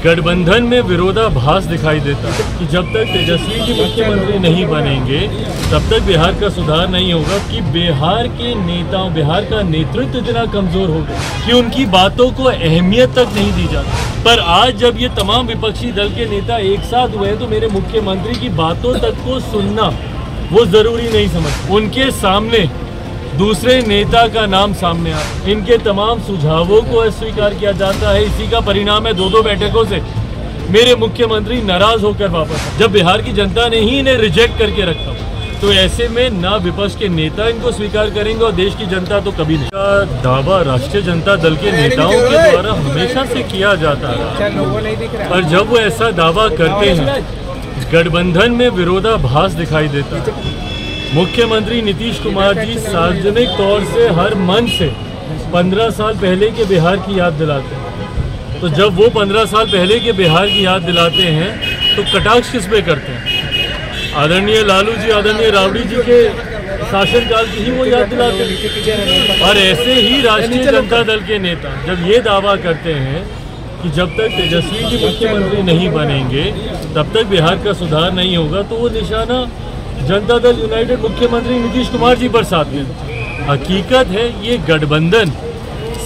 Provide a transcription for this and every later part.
गठबंधन में विरोधाभास दिखाई देता है कि जब तक तेजस्वी जी मुख्यमंत्री नहीं बनेंगे तब तक बिहार का सुधार नहीं होगा, कि बिहार के नेताओं, बिहार का नेतृत्व इतना कमजोर हो गया कि उनकी बातों को अहमियत तक नहीं दी जाती। पर आज जब ये तमाम विपक्षी दल के नेता एक साथ हुए तो मेरे मुख्यमंत्री की बातों तक को सुनना वो जरूरी नहीं समझ, उनके सामने दूसरे नेता का नाम सामने आया, इनके तमाम सुझावों को अस्वीकार किया जाता है। इसी का परिणाम है 2-2 बैठकों से मेरे मुख्यमंत्री नाराज होकर वापस। जब बिहार की जनता ने ही इन्हें रिजेक्ट करके रखा, तो ऐसे में ना विपक्ष के नेता इनको स्वीकार करेंगे और देश की जनता तो कभी नहीं। का दावा राष्ट्रीय जनता दल के नेताओं के द्वारा हमेशा से किया जाता है, और जब वो ऐसा दावा करते हैं गठबंधन में विरोधाभास दिखाई देता है। मुख्यमंत्री नीतीश कुमार जी सार्वजनिक तौर से हर मंच से 15 साल पहले के बिहार की याद दिलाते हैं। तो जब वो 15 साल पहले के बिहार की याद दिलाते हैं तो कटाक्ष किस पे करते हैं? आदरणीय लालू जी, आदरणीय राबड़ी जी के शासनकाल की ही वो याद दिलाते हैं। और ऐसे ही राष्ट्रीय जनता दल के नेता जब ये दावा करते हैं कि जब तक तेजस्वी जी मुख्यमंत्री नहीं बनेंगे तब तक बिहार का सुधार नहीं होगा, तो वो निशाना जनता दल यूनाइटेड मुख्यमंत्री नीतीश कुमार जी पर साथ में। हकीकत है ये गठबंधन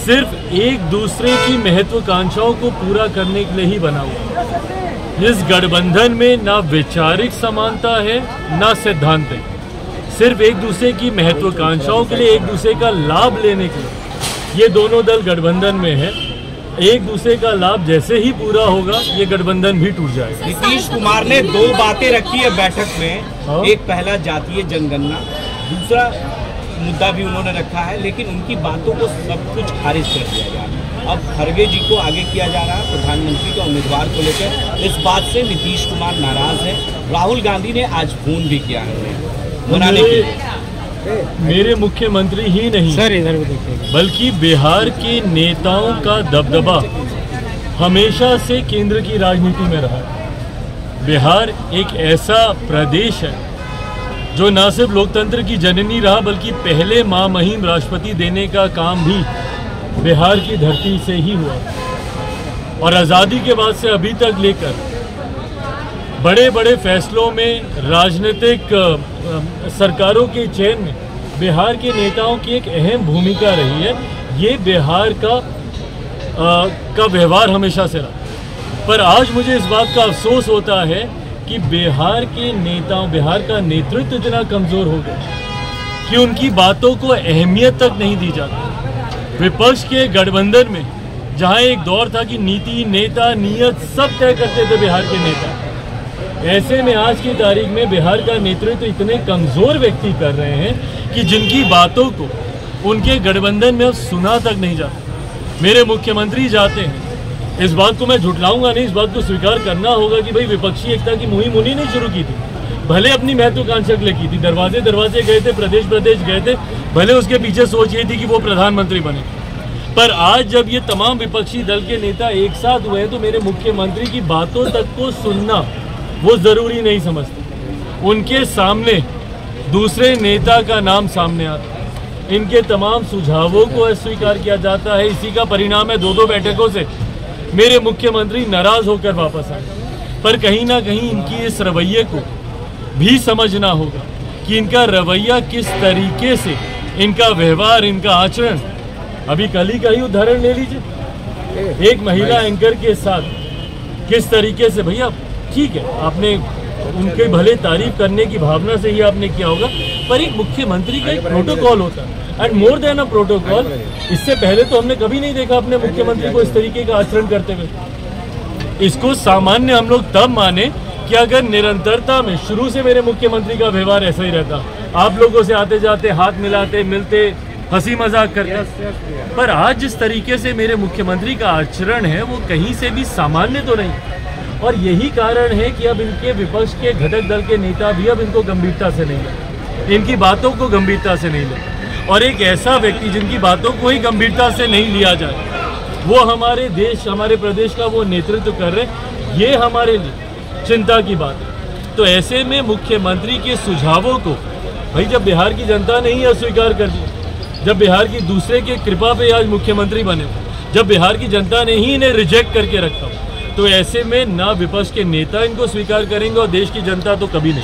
सिर्फ एक दूसरे की महत्वाकांक्षाओं को पूरा करने के लिए ही बना हुआ। इस गठबंधन में ना वैचारिक समानता है ना सिद्धांत है, सिर्फ एक दूसरे की महत्वाकांक्षाओं के लिए, एक दूसरे का लाभ लेने के लिए ये दोनों दल गठबंधन में है। एक दूसरे का लाभ जैसे ही पूरा होगा ये गठबंधन भी टूट जाएगा। नीतीश कुमार ने 2 बातें रखी है बैठक में, एक पहला जातीय जनगणना, दूसरा मुद्दा भी उन्होंने रखा है, लेकिन उनकी बातों को सब कुछ खारिज कर दिया जा रहा है। अब खड़गे जी को आगे किया जा रहा है प्रधानमंत्री का उम्मीदवार को लेकर। इस बात से नीतीश कुमार नाराज है। राहुल गांधी ने आज फोन भी किया है मनाने के लिए। मेरे मुख्यमंत्री ही नहीं सर, इधर भी देखिए, बल्कि बिहार के नेताओं का दबदबा हमेशा से केंद्र की राजनीति में रहा है। बिहार एक ऐसा प्रदेश है जो न सिर्फ लोकतंत्र की जननी रहा, बल्कि पहले महामहिम राष्ट्रपति देने का काम भी बिहार की धरती से ही हुआ। और आज़ादी के बाद से अभी तक लेकर बड़े बड़े फैसलों में, राजनीतिक सरकारों के चयन में बिहार के नेताओं की एक अहम भूमिका रही है। ये बिहार का व्यवहार हमेशा से रहा। पर आज मुझे इस बात का अफसोस होता है कि बिहार के नेताओं, बिहार का नेतृत्व इतना कमज़ोर हो गया कि उनकी बातों को अहमियत तक नहीं दी जाती। विपक्ष के गठबंधन में जहाँ एक दौर था कि नीति, नेता, नीयत सब तय करते थे बिहार के नेता, ऐसे में आज की तारीख में बिहार का नेतृत्व इतने कमजोर व्यक्ति कर रहे हैं कि जिनकी बातों को उनके गठबंधन में अब सुना तक नहीं जाता। मेरे मुख्यमंत्री जाते हैं, इस बात को मैं झुटलाऊंगा नहीं, इस बात को स्वीकार करना होगा कि भाई विपक्षी एकता की मुहिम उन्हीं ने शुरू की थी। भले अपनी महत्वाकांक्षा के लिए की थी, दरवाजे दरवाजे गए थे, प्रदेश प्रदेश गए थे, भले उसके पीछे सोच ये थी कि वो प्रधानमंत्री बने। पर आज जब ये तमाम विपक्षी दल के नेता एक साथ हुए हैं तो मेरे मुख्यमंत्री की बातों तक को सुनना वो जरूरी नहीं समझते। उनके सामने दूसरे नेता का नाम सामने आता है, इनके तमाम सुझावों को अस्वीकार किया जाता है। इसी का परिणाम है 2-2 बैठकों से मेरे मुख्यमंत्री नाराज होकर वापस आए। पर कहीं ना कहीं इनकी इस रवैये को भी समझना होगा कि इनका रवैया किस तरीके से, इनका व्यवहार, इनका आचरण, अभी कल ही का ही उदाहरण ले लीजिए, एक महिला एंकर के साथ किस तरीके से, भैया ठीक है आपने उनके भले तारीफ करने की भावना से ही आपने किया होगा, पर एक मुख्यमंत्री का एक प्रोटोकॉल होता है, and more than a protocol. इससे पहले तो हमने कभी नहीं देखा अपने मुख्यमंत्री को इस तरीके का आचरण करते हुए। इसको सामान्य हम लोग तब माने कि अगर निरंतरता में शुरू से मेरे मुख्यमंत्री का व्यवहार ऐसा ही रहता, आप लोगों से आते जाते हाथ मिलाते, मिलते, हंसी मजाक करते। पर आज जिस तरीके से मेरे मुख्यमंत्री का आचरण है वो कहीं से भी सामान्य तो नहीं, और यही कारण है कि अब इनके विपक्ष के घटक दल के नेता भी अब इनको गंभीरता से नहीं लेते, इनकी बातों को गंभीरता से नहीं लेते। और एक ऐसा व्यक्ति जिनकी बातों को ही गंभीरता से नहीं लिया जाए, वो हमारे देश, हमारे प्रदेश का वो नेतृत्व कर रहे, ये हमारे लिए चिंता की बात है। तो ऐसे में मुख्यमंत्री के सुझावों को, भाई जब बिहार की जनता ने ही अस्वीकार कर दिया, जब बिहार की दूसरे के कृपा पे आज मुख्यमंत्री बने, जब बिहार की जनता ने ही इन्हें रिजेक्ट करके रखा, तो ऐसे में ना विपक्ष के नेता इनको स्वीकार करेंगे और देश की जनता तो कभी नहीं।